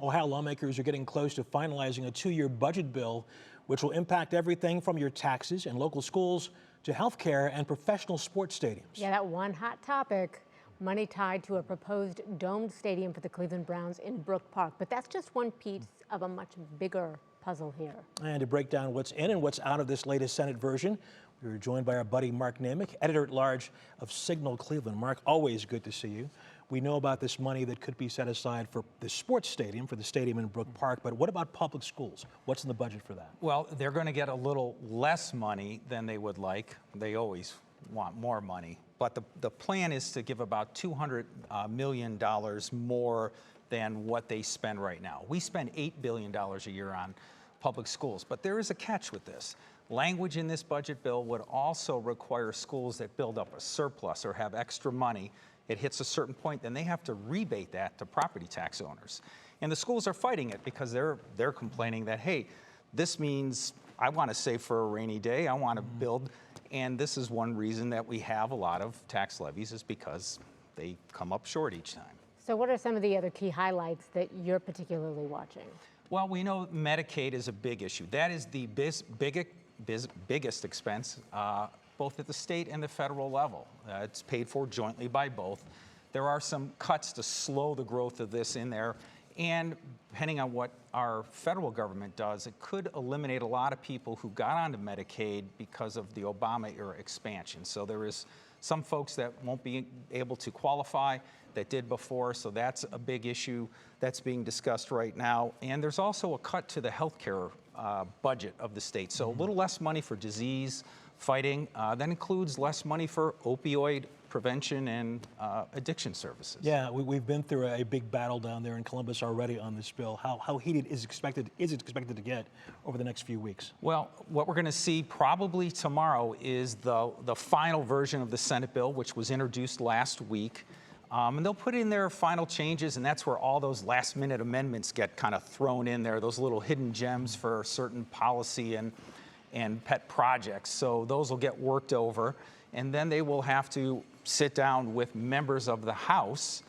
Ohio lawmakers are getting close to finalizing a 2-year budget bill, which will impact everything from your taxes and local schools to health care and professional sports stadiums. Yeah, that one hot topic, money tied to a proposed domed stadium for the Cleveland Browns in Brook Park. But that's just one piece of a much bigger puzzle here. And to break down what's in and what's out of this latest Senate version, we were joined by our buddy Mark Namick, editor-at-large of Signal Cleveland. Mark, always good to see you. We know about this money that could be set aside for the sports stadium, for the stadium in Brook Park, but what about public schools? What's in the budget for that? Well, they're going to get a little less money than they would like. They always want more money. But the plan is to give about $200 million more than what they spend right now. We spend $8 billion a year on public schools, but there is a catch with this. Language in this budget bill would also require schools that build up a surplus or have extra money. It hits a certain point, then they have to rebate that to property tax owners. And the schools are fighting it because they're complaining that, hey, this means I want to save for a rainy day, I want to build, and this is one reason that we have a lot of tax levies is because they come up short each time. So what are some of the other key highlights that you're particularly watching? Well, we know Medicaid is a big issue. That is the biggest expense, both at the state and the federal level. It's paid for jointly by both. There are some cuts to slow the growth of this in there, and depending on what our federal government does, it could eliminate a lot of people who got onto Medicaid because of the Obama-era expansion. So there is some folks that won't be able to qualify that did before, so that's a big issue that's being discussed right now. And there's also a cut to the healthcare budget of the state, so a little less money for disease fighting. That includes less money for opioid prevention and addiction services. Yeah, we've been through a big battle down there in Columbus already on this bill. How heated is it expected to get over the next few weeks? Well, what we're going to see probably tomorrow is the final version of the Senate bill, which was introduced last week. And they'll put in their final changes, and that's where all those last-minute amendments get kind of thrown in there, those little hidden gems for certain policy and pet projects. So those will get worked over, and then they will have to sit down with members of the House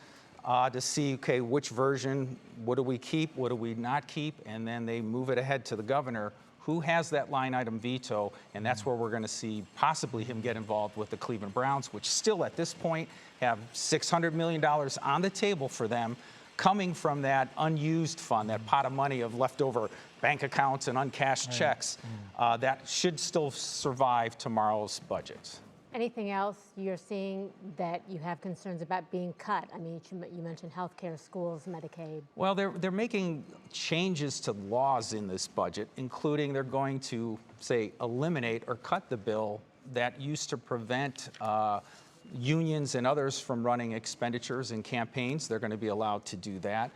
to see, okay, which version, what do we keep, what do we not keep, and then they move it ahead to the governor, who has that line item veto, and that's where we're going to see possibly him get involved with the Cleveland Browns, which still at this point have $600 million on the table for them, coming from that unused fund, that pot of money of leftover bank accounts and uncashed checks. That should still survive tomorrow's budget. Anything else you're seeing that you have concerns about being cut? I mean, you mentioned healthcare, schools, Medicaid. Well, they're making changes to laws in this budget, including they're going to, say, eliminate or cut the bill that used to prevent unions and others from running expenditures in campaigns. They're going to be allowed to do that.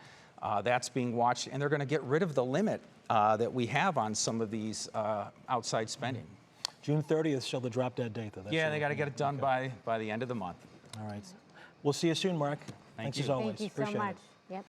That's being watched, and they're going to get rid of the limit that we have on some of these outside spending. June 30th, still the drop-dead date, though. Yeah, they got to get it done by the end of the month. All right. We'll see you soon, Mark. Thanks as always. Thank you so much.